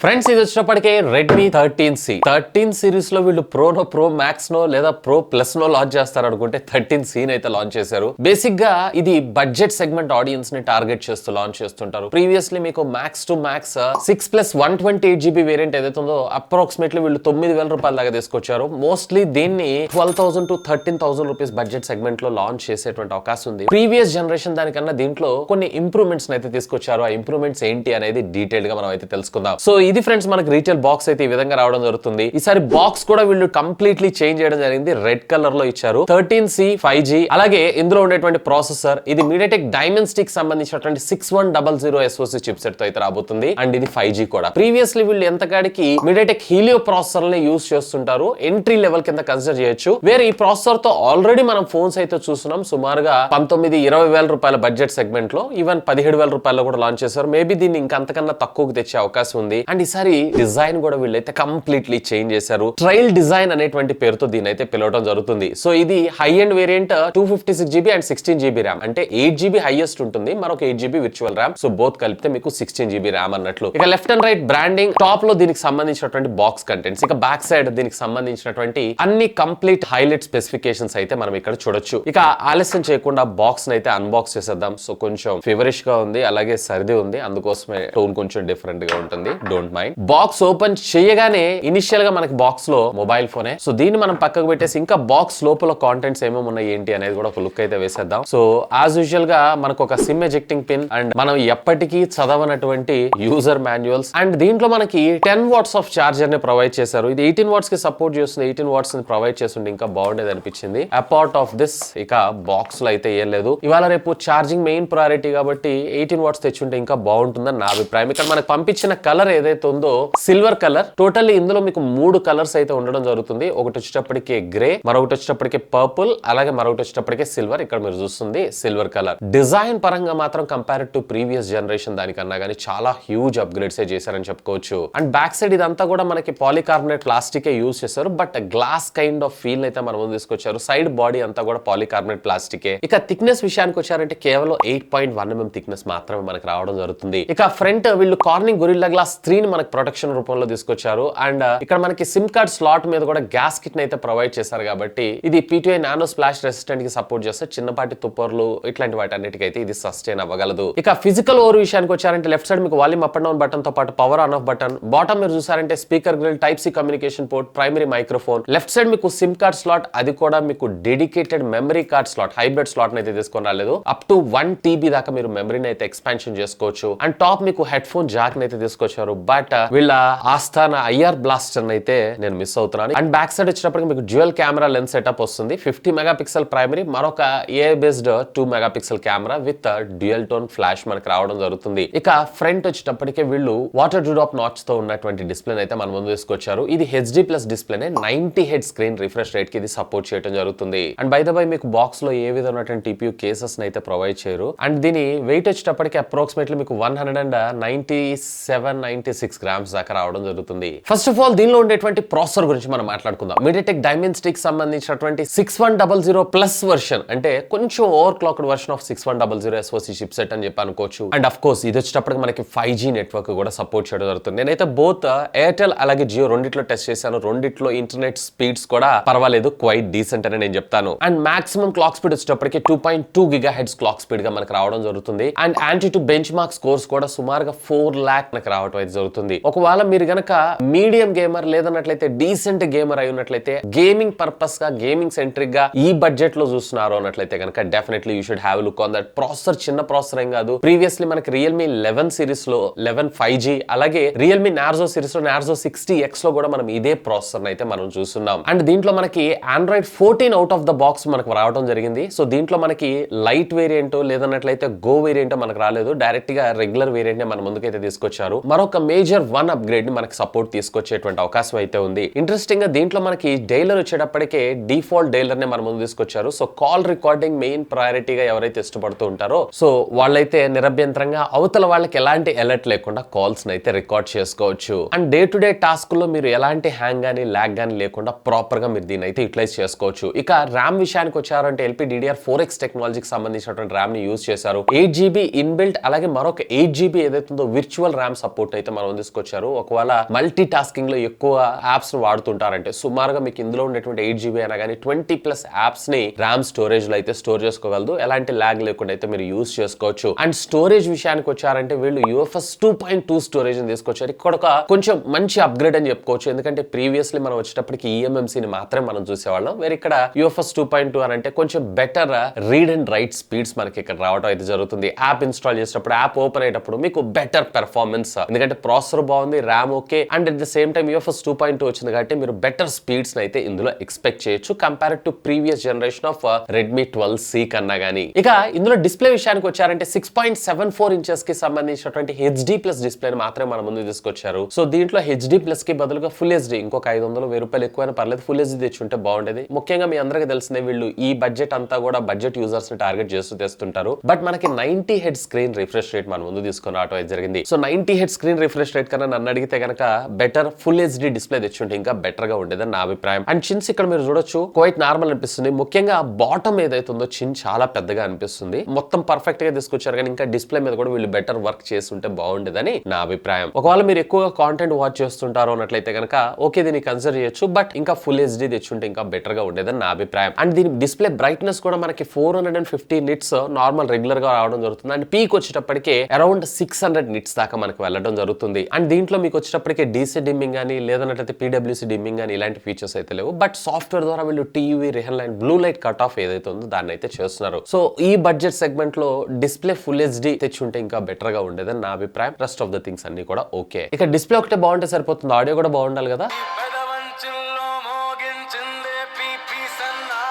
Friends ఇది వచ్చినప్పటికే Redmi 13 series లో వీళ్ళు ప్రో మ్యాక్స్ నో లేదా ప్రో ప్లస్ నో లాంచ్ చేస్తారు అనుకుంటే 13C అయితే లాంచ్ చేశారు. బేసిక్ గా ఇది బడ్జెట్ సెగ్మెంట్ ఆడియన్స్ ని టార్గెట్ చేస్తూ లాంచ్ చేస్తుంటారు. ప్రీవియస్లీ మీకు max to max 6+128GB variant ఏదైతే ఉందో అప్రాక్సిమేట్లీ వీళ్ళు 9,000 రూపాయల దాకా తీసుకొచ్చారు. మోస్ట్లీ దీన్ని 12,000 to 13,000 రూపీస్ బడ్జెట్ సెగ్మెంట్ లో లాంచ్ చేసేటువంటి అవకాశం ఉంది. ప్రీవియస్ జనరేషన్ దానికన్నా దీంట్లో కొన్ని ఇంప్రూవ్మెంట్స్ అయితే తీసుకొచ్చారు. ఆ ఇంప్రూవ్మెంట్స్ ఏంటి అనేది డీటెయిల్ గా మనం అయితే తెలుసుకుందాం. సో ఇది ఫ్రెండ్స్ మనకి రీటైల్ బాక్స్ అయితే ఈ విధంగా రావడం జరుగుతుంది. ఈసారి బాక్స్ కూడా వీళ్ళు కంప్లీట్లీ చేంజ్ చేయడం జరిగింది. రెడ్ కలర్ లో ఇచ్చారు. 13C 5G అలాగే ఇందులో ఉండేటువంటి ప్రాసెసర్ ఇది మీడియాటెక్ డైమెన్సిటీకి సంబంధించినటువంటి 6100 SoC చిప్ సెట్ తో అయితే రాబోతుంది. అండ్ ఇది 5G కూడా. ప్రీవియస్లీ వీళ్ళు ఎంతకాడికి మీడియాటెక్ హీలియో ప్రాసెసర్ ని యూస్ చేస్తుంటారు. ఎంట్రీ లెవెల్ కింద కన్సిడర్ చేయొచ్చు. వేరే ఈ ప్రాసెసర్ తో ఆల్రెడీ మనం ఫోన్స్ అయితే చూస్తున్నాం. సుమారుగా 19-20 రూపాయల బడ్జెట్ సెగ్మెంట్ లో ఈవెన్ 17,000 రూపాయలు కూడా లాంచ్ చేశారు. మేబీ దీన్ని ఇంకా అంతకన్నా తక్కువకు తెచ్చే అవకాశం ఉంది. అండ్ ఈసారి డిజైన్ కూడా వీళ్ళైతే కంప్లీట్లీ చేంజ్ చేశారు. ట్రైల్ డిజైన్ అనేటువంటి పేరుతో దీని అయితే పిలవడం జరుగుతుంది. సో ఇది high end variant 256GB and 16GB RAM అంటే 8GB హైయెస్ట్ ఉంటుంది. మరొక 8GB virtual RAM. So both కలిపితే మీకు 16GB ర్యామ్ అన్నట్లు. ఇక left and right branding, top లో దీనికి సంబంధించినటువంటి బాక్స్ కంటెంట్స్, ఇక బ్యాక్ సైడ్ దీనికి సంబంధించినటువంటి అన్ని కంప్లీట్ హైలైట్ స్పెసిఫికేషన్స్ అయితే మనం ఇక్కడ చూడొచ్చు. ఇక ఆలస్యం చేయకుండా బాక్స్ అయితే అన్బాక్స్ చేసేద్దాం. సో కొంచెం ఫీవరిష్ గా ఉంది, అలాగే సర్ది ఉంది, అందుకోసమే టోన్ కొంచెం డిఫరెంట్ గా ఉంటుంది. Don't mind. బాక్స్ ఓపెన్ చేయగానే ఇనిషియల్ గా మనకి బాక్స్ లో మొబైల్ ఫోనే. సో దీన్ని మనం పక్కకు పెట్టేసి ఇంకా బాక్స్ లోపల కాంటెంట్స్ ఏమేమి ఉన్నాయి ఏంటి అనేది కూడా ఒక లుక్ అయితే వేసేద్దాం. సో యాజ్ యూజువల్ గా మనకు ఒక సిమ్ ఎజెక్టింగ్ పిన్ అండ్ మనం ఎప్పటికీ చదవనటువంటి యూజర్ మాన్యువల్స్ అండ్ దీంట్లో మనకి 10 watts ఆఫ్ చార్జర్ ని ప్రొవైడ్ చేశారు. ఇది 18 watts కి సపోర్ట్ చేస్తుంది. 18 watts ని ప్రొవైడ్ చేస్తుంటే ఇంకా బాగుండేది అనిపించింది. అపార్ట్ ఆఫ్ దిస్ ఇక బాక్స్ లో అయితే ఏం లేదు. ఇవాళ రేపు చార్జింగ్ మెయిన్ ప్రయారిటీ కాబట్టి 18 watts తెచ్చుంటే ఇంకా బాగుంటుందని నా అభిప్రాయం. ఇక్కడ మనకు పంపించిన కలర్ ఏదైతే ఉందో సిల్వర్ కలర్. టోటల్లీ ఇందులో మీకు 3 కలర్స్ అయితే ఉండడం జరుగుతుంది. ఒకటి వచ్చేటప్పటికి గ్రే, మరొకటి వచ్చేటప్పటికి పర్పుల్, అలాగే మరొకటి వచ్చేటప్పటికి సిల్వర్. ఇక్కడ మీరు చూస్తుంది సిల్వర్ కలర్. డిజైన్ పరంగా మాత్రం కంపేర్ టు ప్రీవియస్ జనరేషన్ దానికన్నా గానీ చాలా హ్యూజ్ అప్గ్రేడ్స్ చేశారని చెప్పుకోవచ్చు. అండ్ బ్యాక్ సైడ్ ఇదంతా కూడా మనకి పాలికార్బోనేట్ ప్లాస్టిక్ యూజ్ చేశారు. But glass kind of feel అయితే మనం ముందు తీసుకొచ్చారు. సైడ్ బాడీ అంతా కూడా పాలికార్బోనేట్ ప్లాస్టికే. ఇక థిక్నెస్ విషయానికి వచ్చారంటే కేవలం 8.1mm థిక్నెస్ మాత్రమే మనకు రావడం జరుగుతుంది. ఇక ఫ్రంట్ వీళ్ళు కార్నింగ్ గొరిల్లా గ్లాస్ 3 ని మనకి ప్రొటెక్షన్ రూపంలో తీసుకొచ్చారు. అండ్ ఇక్కడ మనకి సిమ్ కార్డ్ స్లాట్ మీద కూడా గ్యాస్ కిట్ అయితే ప్రొవైడ్ చేశారు కాబట్టి ఇది P2I నానో స్ప్లాష్ రెసిస్టెంట్ కి సపోర్ట్ చేస్తే చిన్నపాటి తుప్పర్లు ఇట్లాంటి వాటి అన్నిటికైతే ఇది సస్టైన్ అవ్వగలదు. ఇక ఫిజికల్ ఓవర్ విషయానికి వచ్చారంటే లెఫ్ట్ సైడ్ మీకు volume up and down button తో పాటు power on off button, bottom మీరు చూసారంటే speaker grille, type C communication port, primary microphone. Left side మీకు సిమ్ కార్డ్ స్లాట్, అది కూడా మీకు dedicated memory card slot, hybrid slot అయితే తీసుకొని రాలేదు. అప్ టు 1TB దాకా మీరు మెమరీని అయితే ఎక్స్పాన్షన్ చేసుకోవచ్చు. అండ్ టాప్ మీకు హెడ్ ఫోన్ జాక్ అయితే తీసుకొచ్చారు. బట్ వీళ్ళ ఆస్థాన IR బ్లాస్టర్ అయితే నేను మిస్ అవుతున్నాను. అండ్ బ్యాక్ సైడ్ వచ్చినప్పటికి మీకు డ్యూయల్ కెమెరా లెన్స్ సెటప్ వస్తుంది. 50 మెగాపిక్సెల్ ప్రైమరీ, మరొక AI based 2 megapixel camera with dual tone flash మనకు రావడం జరుగుతుంది. ఇక ఫ్రంట్ వచ్చేటప్పటికే వీళ్ళు వాటర్ డ్రాప్ నాచ్ తో ఉన్నటువంటి డిస్ప్లే అయితే మన ముందు తీసుకొచ్చారు. ఇది HD+ డిస్ప్లేనే 90Hz screen refresh rate కి ఇది సపోర్ట్ చేయడం జరుగుతుంది. అండ్ బై ద బై మీకు బాక్స్ లో ఏ విధమైనటువంటి TPU కేసెస్ అయితే ప్రొవైడ్ చేయరు. అండ్ దీని వెయిట్ వచ్చేటప్పటికి అప్రాక్సిమేట్లీ మీకు 197-96 గ్రామ్స్ దాకా రావడం జరుగుతుంది. ఫస్ట్ ఆఫ్ ఆల్ దీనిలో ఉండేటువంటి ప్రాసెసర్ గురించి మనం మాట్లాడుకుందాం. మీడియాటెక్ డైమెన్సిటీకి సంబంధించినటువంటి 6100+ వర్షన్ అంటే కొంచెం over clocked version of 6100 SoC chip set అని చెప్పి అనుకోవచ్చు. అండ్ అఫ్ కోర్స్ ఇది వచ్చేటప్పటికి మనకి 5G నెట్వర్క్ కూడా సపోర్ట్ చేయడం జరుగుతుంది. నేనైతే బోత్ ఎయిర్టెల్ అలాగే జియో రెండిట్లో టెస్ట్ చేశాను. రెండిట్లో ఇంటర్నెట్ స్పీడ్స్ కూడా పర్వాలేదు, క్వైట్ డీసెంట్ అని నేను చెప్తాను. అండ్ మాక్సిమం క్లాక్ స్పీడ్ వచ్చేటప్పటికి 2.2 GHz క్లాక్ స్పీడ్ గా మనకు రావడం జరుగుతుంది. అండ్ యాంటీ-2 బెంచ్ మార్క్ స్కోర్స్ కూడా సుమారుగా 4 lakh మనకు రావడం అయితే జరుగుతుంది. ఒకవేళ మీరు గనక మీడియం గేమర్ లేదన్నట్లయితే డీసెంట్ గేమర్ అయి ఉన్నట్లయితే గేమింగ్ పర్పస్ గా గేమింగ్ సెంట్రిక్ గా ఈ బడ్జెట్ లో చూస్తున్నారు అన్నట్లయితే కనుక definitely you should have look on that. Processor చిన్న ప్రాసెసర్ ఏం కాదు. ప్రీవియస్లీ మనకి రియల్మీ 11 సిరీస్ లో 11 5G అలాగే రియల్మీ నార్జో సిరీస్ లో నార్జో 60X లో కూడా మనం ఇదే ప్రాసెసర్ అయితే మనం చూస్తున్నాం. అండ్ దీంట్లో మనకి Android 14 out of the box మనకు రావడం జరిగింది. సో దీంట్లో మనకి లైట్ వేరియంట్ లేదన్నట్లయితే గో వేరియంట్ మనకు రాలేదు. డైరెక్ట్ గా రెగ్యులర్ వేరియంట్ ని మన ముందుకైతే తీసుకొచ్చారు. మరొక మేజర్ 1 అప్గ్రేడ్ ని మనకి సపోర్ట్ తీసుకొచ్చేటువంటి అవకాశం అయితే ఉంది. ఇంట్రెస్టింగ్ గా దీంట్లో మనకి డైలర్ వచ్చేటప్పటికే డిఫాల్ట్ డైలర్ ని మన ముందు తీసుకొచ్చారు. సో కాల్ రికార్డింగ్ మెయిన్ ప్రయారిటీగా ఎవరైతే ఇష్టపడుతూ ఉంటారో సో వాళ్ళైతే నిరభ్యంతరంగా అవతల వాళ్ళకి ఎలాంటి అలర్ట్ లేకుండా కాల్స్ అయితే రికార్డ్ చేసుకోవచ్చు. And day to day task లో మీరు ఎలాంటి హ్యాంగ్ గానీ ల్యాగ్ గానీ లేకుండా ప్రాపర్ గా మీరు దీన్ని అయితే యూటిలైజ్ చేసుకోవచ్చు. ఇక ర్యామ్ విషయానికి వచ్చారంటే LPDDR4X టెక్నాలజీకి సంబంధించినటువంటి ర్యామ్ ని యూజ్ చేశారు. 8GB ఇన్బిల్ట్ అలాగే మరొక 8GB ఏదైతే ఉందో విర్చువల్ ర్యామ్ సపోర్ట్ అయితే మనం మనం తీసుకొచ్చారు. ఒకవేళ మల్టీ టాస్కింగ్ లో ఎక్కువ యాప్స్ వాడుతుంటారంటే సుమారుగా మీకు ఇందులో ఉండేటువంటి 8GB అయినా కానీ 20+ యాప్స్ ని ర్యామ్ స్టోరేజ్ లో అయితే స్టోర్ చేసుకోగలదు. ఎలాంటి ల్యాగ్ లేకుండా అయితే మీరు యూస్ చేసుకోవచ్చు. అండ్ స్టోరేజ్ విషయానికి వచ్చారంటే వీళ్ళు UFS 2.2 స్టోరేజ్ ని తీసుకొచ్చారు. ఇక్కడ ఒక కొంచెం మంచి అప్గ్రేడ్ అని చెప్పుకోవచ్చు. ఎందుకంటే ప్రీవియస్లీ మనం వచ్చేటప్పటికి EMMC ని మాత్రమే మనం చూసేవాళ్ళం. వేరే ఇక్కడ UFS 2.2 అని అంటే కొంచెం better read and right speeds మనకి ఇక్కడ రావడం అయితే జరుగుతుంది. యాప్ ఇన్స్టాల్ చేసేటప్పుడు యాప్ ఓపెన్ అయ్యేటప్పుడు మీకు బెటర్ పెర్ఫార్మెన్స్, ఎందుకంటే ప్రాసెసర్ బాగుంది, RAM okay, and at the same time UFS 2.2 వచ్చింది కాబట్టి మీరు బెటర్ స్పీడ్స్ అయితే ఇందులో ఎక్స్పెక్ట్ చేయొచ్చు compare to previous generation of Redmi 12C కన్నా గానీ. ఇక ఇందులో డిస్ప్లే విషయానికి వచ్చారంటే 6.74 ఇంచెస్ కి సంబంధించినటువంటి HD+ డిస్ప్లే మాత్రమే మన ముందు తీసుకొచ్చారు. సో దీంట్లో HD+ కి బదులుగా ఫుల్ HD ఇంకొక 500-1000 రూపాయలు ఎక్కువైనా పర్లేదు ఫుల్ HD తెచ్చుంటే బాగుండేది. ముఖ్యంగా మీ అందరికీ తెలిసిందే వీళ్ళు ఈ బడ్జెట్ అంతా కూడా బడ్జెట్ యూజర్స్ ని టార్గెట్ చేస్తూ తెస్తుంటారు. బట్ మనకి 90Hz స్క్రీన్ రిఫ్రెష్ రేట్ మన ముందు తీసుకొని రావడం అయితే జరిగింది. So 90Hz screen refresh rate కన్నా నన్ను అడిగితే కనుక బెటర్ ఫుల్ HD డిస్ప్లే తెచ్చుంటే ఇంకా బెటర్ గా ఉండేదని నా అభిప్రాయం. అండ్ చిన్స్ ఇక్కడ మీరు చూడొచ్చు క్వైట్ నార్మల్ అనిపిస్తుంది. ముఖ్యంగా బాటమ్ ఏదైతే ఉందో చిన్ చాలా పెద్దగా అనిపిస్తుంది. మొత్తం పర్ఫెక్ట్ గా తీసుకొచ్చారు కానీ ఇంకా డిస్ప్లే మీద కూడా వీళ్ళు బెటర్ వర్క్ చేస్తుంటే బాగుండేదని నా అభిప్రాయం. ఒకవేళ మీరు ఎక్కువగా కాంటెంట్ వాచ్ చేస్తుంటారు అన్నట్లయితే కనుక ఓకే దీన్ని కన్సిడర్ చేయొచ్చు. బట్ ఇంకా ఫుల్ HD తెచ్చుంటే ఇంకా బెటర్ గా ఉండేదని నా అభిప్రాయం. అండ్ దీని డిస్ప్లే బ్రైట్నెస్ కూడా మనకి 450 నిట్స్ నార్మల్ రెగ్యులర్ గా రావడం జరుగుతుంది. అండ్ పీక్ వచ్చేటప్పటికే అరౌండ్ 600 నిట్స్ దాకా మనకు వెళ్ళడం జరుగుతుంది. అండ్ దీంట్లో మీకు వచ్చేటప్పటికే DC డిమ్మింగ్ కానీ లేదన్నట్లయితే PWC డిమ్మింగ్ కానీ ఇలాంటి ఫీచర్స్ అయితే లేవు. బట్ సాఫ్ట్వేర్ ద్వారా వీళ్ళు TUV Rheinland blue light cut off ఏదైతే ఉందో దాన్ని అయితే చేస్తున్నారు. సో ఈ బడ్జెట్ సెగ్మెంట్ లో డిస్ప్లే ఫుల్ HD తెచ్చుంటే ఇంకా బెటర్ గా ఉండేదని నా అభిప్రాయం. రెస్ట్ ఆఫ్ ద థింగ్స్ అన్ని కూడా ఓకే. ఇక డిస్ప్లే ఒకటే బాగుంటే సరిపోతుంది, ఆడియో కూడా బాగుండాలి కదా.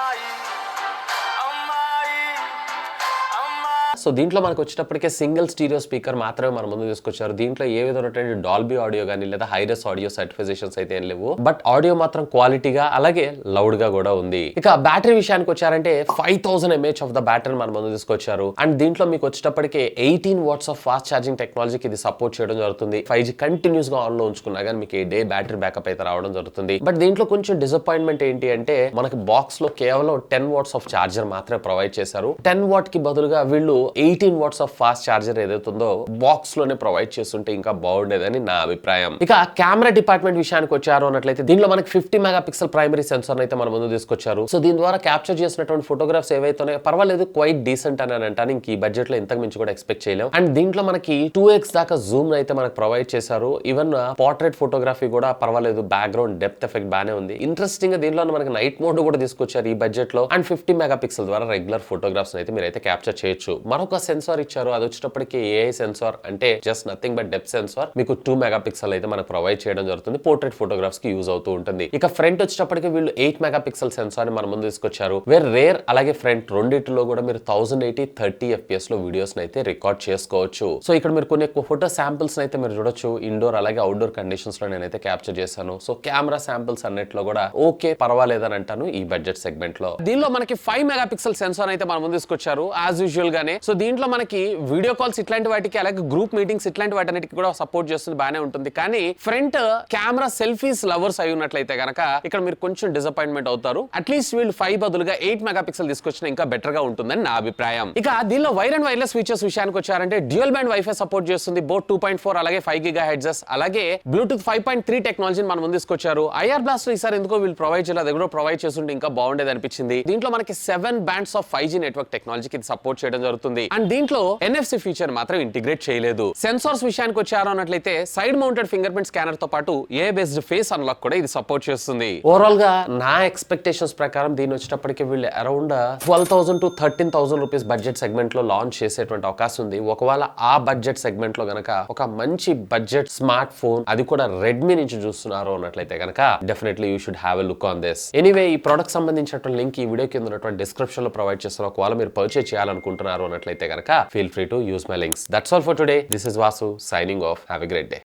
సో దీంట్లో మనకు వచ్చేటప్పటికే సింగిల్ స్టీరియో స్పీకర్ మాత్రమే మన ముందు తీసుకొచ్చారు. దీంట్లో ఏ విధమైనటువంటి డాల్బీ ఆడియో కానీ లేదా హైరెస్ ఆడియో సర్టిఫికేషన్స్ అయితే ఏం లేవు. బట్ ఆడియో మాత్రం క్వాలిటీగా అలాగే లౌడ్ గా కూడా ఉంది. ఇక బ్యాటరీ విషయానికి వచ్చారంటే 5000 mAh ఆఫ్ ద బ్యాటరీ మన ముందు తీసుకొచ్చారు. అండ్ దీంట్లో మీకు వచ్చేటప్పటికే 18 watts ఆఫ్ ఫాస్ట్ ఛార్జింగ్ టెక్నాలజీకి ఇది సపోర్ట్ చేయడం జరుగుతుంది. 5G కంటిన్యూస్ గా ఆన్ లో ఉంచుకున్నా కానీ మీకు డే బ్యాటరీ బ్యాకప్ అయితే రావడం జరుగుతుంది. బట్ దీంట్లో కొంచెం డిసప్పాయింట్మెంట్ ఏంటి అంటే మనకి బాక్స్ లో కేవలం 10 watts ఆఫ్ చార్జర్ మాత్రమే ప్రొవైడ్ చేశారు. 10 watt కి బదులుగా వీళ్ళు 18 watts ఆఫ్ ఫాస్ట్ చార్జర్ ఏదైతే ఉందో బాక్స్ లోనే ప్రొవైడ్ చేస్తుంటే ఇంకా బాగుండేదని నా అభిప్రాయం. ఇక కెమెరా డిపార్ట్మెంట్ విషయానికి వచ్చారు అన్నట్లయితే దీనిలో మనకి 50 మెగాపిక్సెల్ ప్రైమరీ సెన్సార్ అయితే మన ముందు తీసుకొచ్చారు. సో దీని ద్వారా క్యాప్చర్ చేసినటువంటి ఫోటోగ్రాఫ్స్ ఏవైతే ఉన్నాయో పర్వాలేదు, క్వైట్ డీసెంట్ అని అంటాను. ఇంక ఈ బడ్జెట్ లో ఇంతకు మించి కూడా ఎక్స్పెక్ట్ చేయలేం. అండ్ దీంట్లో మనకి 2x దాకా జూమ్ అయితే మనకు ప్రొవైడ్ చేశారు. ఈవెన్ పోర్ట్రేట్ ఫోటోగ్రఫీ కూడా పర్వాలేదు, బ్యాక్గ్రౌండ్ డెప్త్ ఎఫెక్ట్ బానే ఉంది. ఇంట్రెస్టింగ్ గా దీంట్లో మనకి నైట్ మోడ్ కూడా తీసుకొచ్చారు ఈ బడ్జెట్ లో. అండ్ 50 మెగాపిక్సెల్ ద్వారా రెగ్యులర్ ఫోటోగ్రాఫ్స్ అయితే మీరైతే క్యాప్చర్ చేయొచ్చు. మరొక సెన్సార్ ఇచ్చారు, అది వచ్చేటప్పటికి AI సెన్సార్ అంటే just nothing but depth censor. మీకు 2 మెగాపిక్సెల్ అయితే మనకు ప్రొవైడ్ చేయడం జరుగుతుంది. పోర్ట్రేట్ ఫోటోగ్రాఫ్స్ కి యూజ్ అవుతూ ఉంటుంది. ఇక ఫ్రంట్ వచ్చేటప్పటికి వీళ్ళు 8 మెగాపిక్సెల్ సెన్సార్ ని మన ముందు తీసుకొచ్చారు. వేర్ రేర్ అలాగే ఫ్రంట్ రెండిటిలో కూడా మీరు 1080 30 FPS లో వీడియోస్ అయితే రికార్డ్ చేసుకోవచ్చు. సో ఇక్కడ మీరు కొన్ని ఫోటో శాంపిల్స్ అయితే మీరు చూడొచ్చు. ఇండోర్ అలాగే అవుట్డోర్ కండిషన్స్ లో నేనైతే క్యాప్చర్ చేశాను. సో కెమెరా శాంపిల్స్ అన్నిట్లో కూడా ఓకే పర్వాలేదని అంటాను ఈ బడ్జెట్ సెగ్మెంట్ లో. దీనిలో మనకి 5 మెగాపిక్సెల్ సెన్సార్ అయితే మన ముందు తీసుకొచ్చారు యాజ్ యూజువల్ గానే. సో దీంట్లో మనకి వీడియో కాల్స్ ఇట్లాంటి వాటికి అలాగే గ్రూప్ మీటింగ్స్ ఇట్లాంటి వాటికి కూడా సపోర్ట్ చేస్తుంది, బానే ఉంటుంది. కానీ ఫ్రంట్ కెమెరా సెల్ఫీస్ లవర్స్ అయి ఉన్నట్లయితే కనుక ఇక్కడ మీరు కొంచెం డిసప్పాయింట్మెంట్ అవుతారు. అట్లీస్ట్ వీళ్ళు 5 బదులుగా 8 మెగాపిక్సెల్ తీసుకొచ్చిన ఇంకా బెటర్ గా ఉంటుందని నా అభిప్రాయం. ఇక దీనిలో వైర్ అండ్ వైర్లెస్ ఫీచర్స్ విషయానికి వచ్చారంటే డ్యూయల్ బ్యాండ్ వైఫై సపోర్ట్ చేస్తుంది. బోత్ 2.4 అలాగే 5 GHz అలాగే బ్లూటూత్ 5.3 టెక్నాలజీని మనం ముందు తీసుకొచ్చారు. IR బ్లాస్ట్ ఈసారి ఎందుకో వీళ్ళు ప్రొవైడ్ చేయలేదు, అది కూడా ప్రొవైడ్ చేస్తుంటే ఇంకా బాగుండేది అనిపించింది. దీంట్లో మనకి 7 bands ఆఫ్ 5G నెట్వర్క్ టెక్నాలజీకి సపోర్ట్ చేయడం జరుగుతుంది. అండ్ దీంట్లో NFC ఫీచర్ మాత్రం ఇంటిగ్రేట్ చేయలేదు. సెన్సార్స్ విషయానికి వచ్చారు అన్నట్లయితే side mounted finger print scanner తో పాటు AI బేస్డ్ ఫేస్ అన్లాక్ కూడా ఇది సపోర్ట్ చేస్తుంది. ఓవరాల్ గా నా ఎక్స్పెక్టేషన్స్ ప్రకారం దీని వచ్చేటప్పటికి వీళ్ళు around 12,000 to 13,000 rupees budget segment లో లాంచ్ చేసేటువంటి అవకాశం ఉంది. ఒకవేళ ఆ బడ్జెట్ సెగ్మెంట్ లో గనక ఒక మంచి బడ్జెట్ స్మార్ట్ ఫోన్ అది కూడా రెడ్మీ నుంచి చూస్తున్నారు అన్నట్లయితే గనక definitely you should have a look on this. Anyway ఈ ప్రొడక్ట్ సంబంధించినటువంటి లింక్ ఈ వీడియో కింద ఉన్నటువంటి డిస్క్రిప్షన్ లో ప్రొవైడ్ చేస్తారు. ఒకవేళ మీరు పర్చేస్ చేయాలనుకుంటున్నారు అన్నట్లయితే గనక feel free to use my links. That's all for today. This is Vasu signing off. Have a great day.